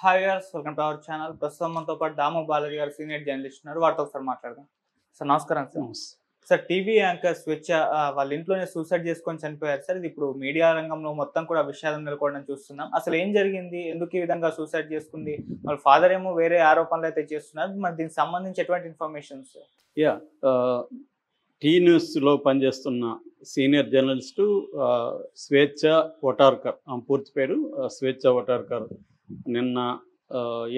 Hi guys, welcome to our channel. ప్రస్తుతం మనతో పాటు దాము బాలాజీ గారు సీనియర్ జర్నలిస్ట్ ఉన్నారు. వారితో ఒకసారి మాట్లాడదాం. సార్ నమస్కారం సార్. నమస్తే. సార్ టీవీ యాంకర్ స్వేచ్ఛ వాళ్ళ ఇంట్లోనే సూసైడ్ చేసుకొని చనిపోయారు సార్. ఇది ఇప్పుడు మీడియా రంగంలో మొత్తం కూడా విషాదం నెలకొనడం చూస్తున్నాం. అసలు ఏం జరిగింది? ఎందుకు ఈ విధంగా సూసైడ్ చేసుకుంది? వాళ్ళ ఫాదర్ ఏమో వేరే ఆరోపణలు అయితే చేస్తున్నారు. మరి దీనికి సంబంధించి ఎటువంటి ఇన్ఫర్మేషన్స్? యా టీ న్యూస్లో పనిచేస్తున్న సీనియర్ జర్నలిస్టు స్వేచ్ఛ వటార్కర్, ఆమె పూర్తి పేరు స్వేచ్ఛ వటార్కర్, నిన్న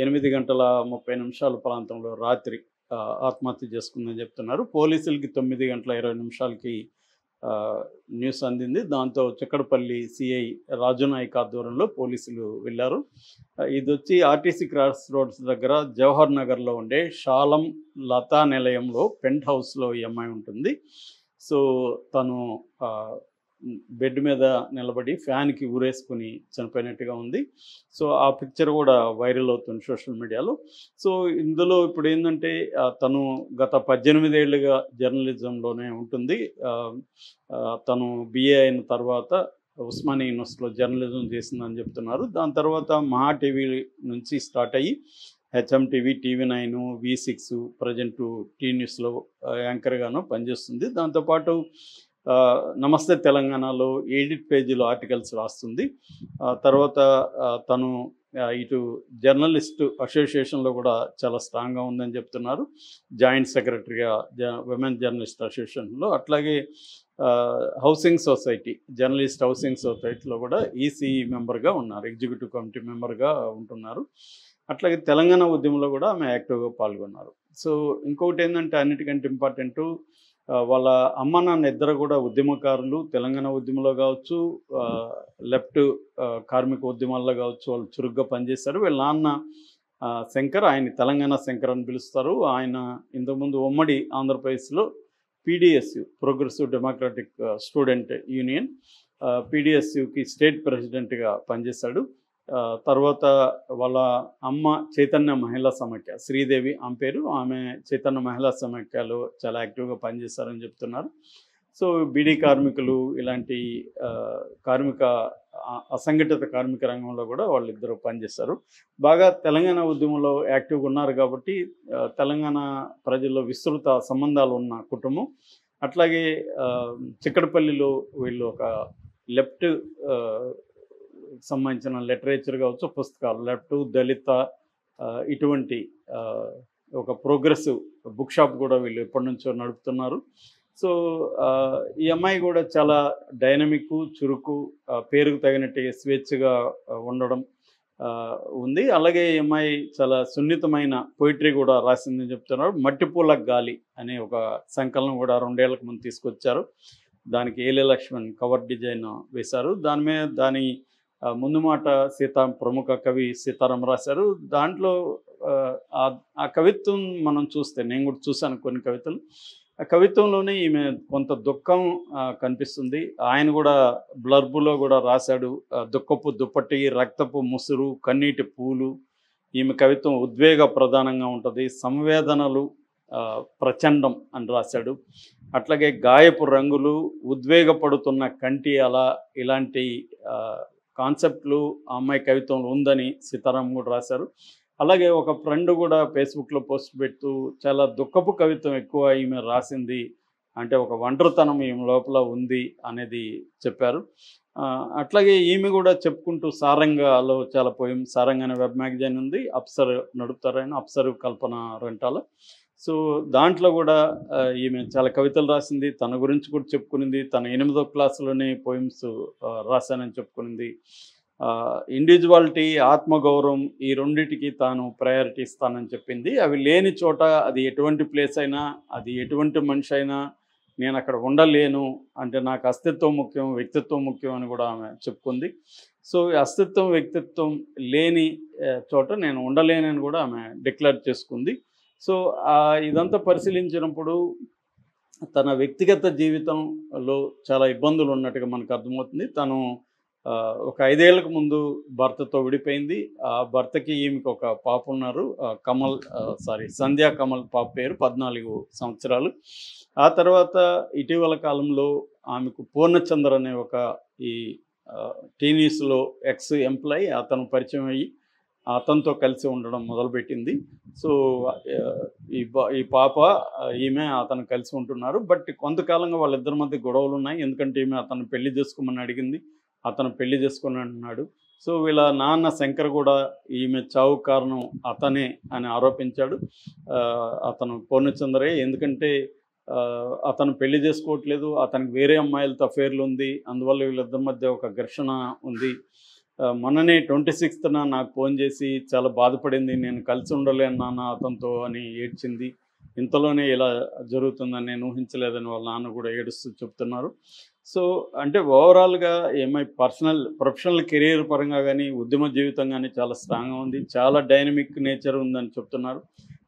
8:30 ప్రాంతంలో రాత్రి ఆత్మహత్య చేసుకుందని చెప్తున్నారు. పోలీసులకి 9:20 న్యూస్ అందింది. దాంతో చిక్కడపల్లి సిఐ రాజునాయక్ ఆధ్వర్యంలో పోలీసులు వెళ్ళారు. ఇది వచ్చి ఆర్టీసీ క్రాస్ రోడ్స్ దగ్గర జవహర్ నగర్లో ఉండే షాలం లతా నిలయంలో పెంట్ హౌస్లో ఈ అమ్మాయి ఉంటుంది. సో తను బెడ్ మీద నిలబడి ఫ్యాన్కి ఊరేసుకుని చనిపోయినట్టుగా ఉంది. సో ఆ పిక్చర్ కూడా వైరల్ అవుతుంది సోషల్ మీడియాలో. సో ఇందులో ఇప్పుడు ఏంటంటే తను గత 18 ఏళ్ళుగా జర్నలిజంలోనే ఉంటుంది. తను బిఏ అయిన తర్వాత ఉస్మానియా యూనివర్సిటీలో జర్నలిజం చేసిందని చెప్తున్నారు. దాని తర్వాత మహా టీవీ నుంచి స్టార్ట్ అయ్యి HM TV, TV9, V6, present tea న్యూస్లో యాంకర్గాను పనిచేస్తుంది. దాంతోపాటు నమస్తే తెలంగాణలో ఎడిట్ పేజీలో ఆర్టికల్స్ రాస్తుంది. తర్వాత తను ఇటు జర్నలిస్ట్ అసోసియేషన్లో కూడా చాలా స్ట్రాంగ్గా ఉందని చెప్తున్నారు. జాయింట్ సెక్రటరీగా విమెన్ జర్నలిస్ట్ అసోసియేషన్లో, అట్లాగే హౌసింగ్ సొసైటీ, జర్నలిస్ట్ హౌసింగ్ సొసైటీలో కూడా ఈసీ మెంబర్గా ఉన్నారు, ఎగ్జిక్యూటివ్ కమిటీ మెంబర్గా ఉంటున్నారు. అట్లాగే తెలంగాణ ఉద్యమంలో కూడా ఆమె యాక్టివ్గా పాల్గొన్నారు. సో ఇంకొకటి ఏంటంటే అన్నిటికంటే ఇంపార్టెంటు, వాళ్ళ అమ్మ నాన్న ఇద్దరు కూడా ఉద్యమకారులు. తెలంగాణ ఉద్యమంలో కావచ్చు, లెఫ్ట్ కార్మిక ఉద్యమాల్లో కావచ్చు వాళ్ళు చురుగ్గా పనిచేస్తారు. వీళ్ళ నాన్న శంకర్, ఆయన తెలంగాణ శంకర్ అని పిలుస్తారు. ఆయన ఇంతకుముందు ఉమ్మడి ఆంధ్రప్రదేశ్లో PDSU, progressive democratic student union, PDSUకి స్టేట్ ప్రెసిడెంట్గా పనిచేశాడు. తర్వాత వాళ్ళ అమ్మ చైతన్య మహిళా సమాఖ్య, శ్రీదేవి ఆమె పేరు, ఆమె చైతన్య మహిళా సమాఖ్యలో చాలా యాక్టివ్గా పనిచేస్తారని చెప్తున్నారు. సో బీడీ కార్మికులు, ఇలాంటి అసంఘటిత కార్మిక రంగంలో కూడా వాళ్ళిద్దరూ పనిచేస్తారు. బాగా తెలంగాణ ఉద్యమంలో యాక్టివ్గా ఉన్నారు కాబట్టి తెలంగాణ ప్రజల్లో విస్తృత సంబంధాలు ఉన్న కుటుంబం. అట్లాగే చిక్కడపల్లిలో వీళ్ళు ఒక లెఫ్ట్ సంబంధించిన లిటరేచర్ కావచ్చు, పుస్తకాలు, లెఫ్ట్, దళిత, ఇటువంటి ఒక ప్రోగ్రెసివ్ బుక్ షాప్ కూడా వీళ్ళు ఎప్పటి నుంచో నడుపుతున్నారు. సో ఈ అమ్మాయి కూడా చాలా డైనమిక్, చురుకు, పేరుకు తగినట్టు స్వేచ్ఛగా ఉండడం ఉంది. అలాగే ఈ అమ్మాయి చాలా సున్నితమైన పోయిటరీ కూడా రాసిందని చెప్తున్నారు. మట్టిపూల గాలి అనే ఒక సంకలనం కూడా 2 ఏళ్ల ముందు తీసుకొచ్చారు. దానికి ఏలే లక్ష్మణ్ కవర్ డిజైన్ వేశారు. దాని ముందు మాట ప్రముఖ కవి సీతారాం రాశారు. దాంట్లో ఆ కవిత్వం మనం చూస్తే, నేను కూడా చూశాను కొన్ని కవితలు, ఆ కవిత్వంలోనే ఈమె కొంత దుఃఖం కనిపిస్తుంది. ఆయన కూడా బ్లర్బులో కూడా రాశాడు, దుఃఖపు దుప్పటి, రక్తపు ముసురు, కన్నీటి పూలు. ఈమె కవిత్వం ఉద్వేగ ప్రధానంగా ఉంటుంది, సంవేదనలు ప్రచండం అని రాశాడు. అట్లాగే గాయపు రంగులు, ఉద్వేగపడుతున్న కంటి అలా, ఇలాంటి కాన్సెప్ట్లు ఆ అమ్మాయి కవిత్వంలో ఉందని సీతారాం కూడా రాశారు. అలాగే ఒక ఫ్రెండ్ కూడా ఫేస్బుక్లో పోస్ట్ పెడుతూ చాలా దుఃఖపు కవిత్వం ఎక్కువ ఈమె రాసింది, అంటే ఒక ఒంటరితనం ఈమె లోపల ఉంది అనేది చెప్పారు. అట్లాగే ఈమె కూడా చెప్పుకుంటూ సారంగలో చాలా పోయం, సారంగ అనే వెబ్ మ్యాగజైన్ ఉంది, అప్సర్ నడుపుతారైన, అప్సర్ కల్పన రెంటాల. సో దాంట్లో కూడా ఈమె చాలా కవితలు రాసింది, తన గురించి కూడా చెప్పుకునింది. తన 8వ క్లాసులోనే పోయిమ్స్ రాశానని చెప్పుకునింది. ఇండివిజువాలిటీ, ఆత్మగౌరవం, ఈ రెండింటికి తాను ప్రయారిటీ ఇస్తానని చెప్పింది. అవి లేని చోట, అది ఎటువంటి ప్లేస్ అయినా, అది ఎటువంటి మనిషి అయినా, నేను అక్కడ ఉండలేను, అంటే నాకు అస్తిత్వం ముఖ్యం, వ్యక్తిత్వం ముఖ్యం అని కూడా ఆమె చెప్పుకుంది. సో అస్తిత్వం, వ్యక్తిత్వం లేని చోట నేను ఉండలేనని కూడా ఆమె డిక్లేర్ చేసుకుంది. సో ఇదంతా పరిశీలించినప్పుడు తన వ్యక్తిగత జీవితంలో చాలా ఇబ్బందులు ఉన్నట్టుగా మనకు అర్థమవుతుంది. తను ఒక 5 ఏళ్లకు ముందు భర్తతో విడిపోయింది. ఆ భర్తకి ఈమెకి ఒక పాప ఉన్నారు, సంధ్యా కమల్ పాప పేరు, 14 సంవత్సరాలు. ఆ తర్వాత ఇటీవల కాలంలో ఆమెకు పూర్ణచంద్ర అనే ఒక ఈ టీ న్యూస్లో ఎక్స్ ఎంప్లాయీ అతను పరిచయం అయ్యి అతనితో కలిసి ఉండడం మొదలుపెట్టింది. సో ఈ పాప ఈమె అతను కలిసి ఉంటున్నారు. బట్ కొంతకాలంగా వాళ్ళిద్దరి మధ్య గొడవలు ఉన్నాయి. ఎందుకంటే ఈమె అతను పెళ్లి చేసుకోమని అడిగింది, అతను పెళ్లి చేసుకొని అంటున్నాడు. సో వీళ్ళ నాన్న శంకర్ కూడా ఈమె చావు కారణం అతనే అని ఆరోపించాడు. అతను పూర్ణచంద్రే. ఎందుకంటే అతను పెళ్లి చేసుకోవట్లేదు, అతనికి వేరే అమ్మాయిలతో అఫేర్లు ఉంది, అందువల్ల వీళ్ళిద్దరి మధ్య ఒక ఘర్షణ ఉంది. మొన్ననే 26న నాకు ఫోన్ చేసి చాలా బాధపడింది, నేను కలిసి ఉండలేను నాన్న అతనితో అని ఏడ్చింది. ఇంతలోనే ఇలా జరుగుతుందని నేను ఊహించలేదని వాళ్ళ నాన్న కూడా ఏడుస్తూ చెప్తున్నారు. సో అంటే ఓవరాల్గా ఏమై ప్రొఫెషనల్ కెరీర్ పరంగా కానీ ఉద్యమ జీవితం కానీ చాలా స్ట్రాంగ్గా ఉంది, చాలా డైనమిక్ నేచర్ ఉందని చెప్తున్నారు.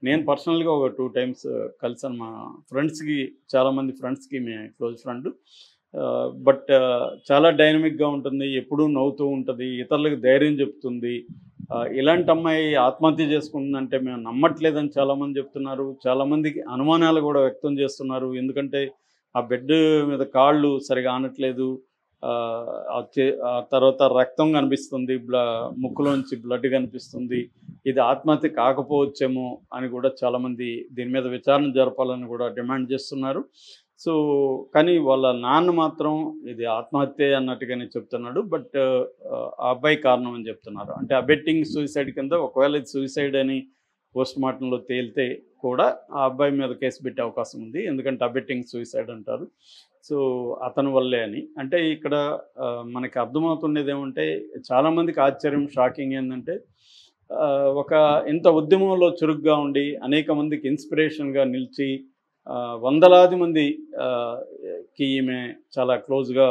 నేను పర్సనల్గా ఒక 2 టైమ్స్ కలిసాను. మా ఫ్రెండ్స్కి, చాలామంది ఫ్రెండ్స్కి మే క్లోజ్ ఫ్రెండ్. బట్ చాలా డైనమిక్గా ఉంటుంది, ఎప్పుడూ నవ్వుతూ ఉంటుంది, ఇతరులకు ధైర్యం చెప్తుంది. ఇలాంటి అమ్మాయి ఆత్మహత్య చేసుకుంటుందంటే మేము నమ్మట్లేదని చాలామంది చెప్తున్నారు. చాలామందికి అనుమానాలు కూడా వ్యక్తం చేస్తున్నారు. ఎందుకంటే ఆ బెడ్ మీద కాళ్ళు సరిగా ఆనట్లేదు, ఆ తర్వాత రక్తం కనిపిస్తుంది, ముక్కులోంచి బ్లడ్ కనిపిస్తుంది. ఇది ఆత్మహత్య కాకపోవచ్చేమో అని కూడా చాలామంది దీని మీద విచారణ జరపాలని కూడా డిమాండ్ చేస్తున్నారు. సో కానీ వాళ్ళ నాన్న మాత్రం ఇది ఆత్మహత్య అన్నట్టుగానే చెప్తున్నాడు. బట్ ఆ అబ్బాయి కారణం అని చెప్తున్నారు. అంటే అబెట్టింగ్ సూసైడ్ కింద, ఒకవేళ ఇది సూసైడ్ అని పోస్ట్ మార్టంలో తేలితే కూడా ఆ అబ్బాయి మీద కేసు పెట్టే అవకాశం ఉంది. ఎందుకంటే అబెట్టింగ్ సూసైడ్ అంటారు. సో అతని వల్లే అని. అంటే ఇక్కడ మనకి అర్థమవుతున్నది ఏమంటే, చాలామందికి ఆశ్చర్యం, షాకింగ్ ఏంటంటే ఒక ఇంత ఉద్యమంలో చురుగ్గా ఉండి అనేక మందికి ఇన్స్పిరేషన్గా నిలిచి వందలాది మంది కి ఈమె చాలా క్లోజ్గా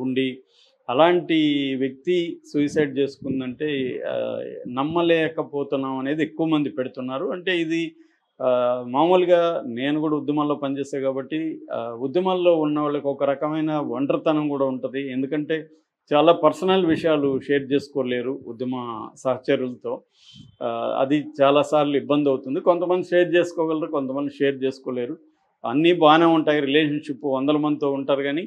ఉండి అలాంటి వ్యక్తి సూసైడ్ చేసుకుందంటే నమ్మలేకపోతున్నాం అనేది ఎక్కువ మంది పెడుతున్నారు. అంటే ఇది మామూలుగా నేను కూడా ఉద్యమాల్లో పనిచేసే కాబట్టి ఉద్యమాల్లో ఉన్న వాళ్ళకి ఒక రకమైన ఒంటరితనం కూడా ఉంటుంది. ఎందుకంటే చాలా పర్సనల్ విషయాలు షేర్ చేసుకోలేరు ఉద్యమ సహచరులతో. అది చాలాసార్లు ఇబ్బంది అవుతుంది. కొంతమంది షేర్ చేసుకోగలరు, కొంతమంది షేర్ చేసుకోలేరు. అన్నీ బాగానే ఉంటాయి, రిలేషన్షిప్ 100 మందితో ఉంటారు, కానీ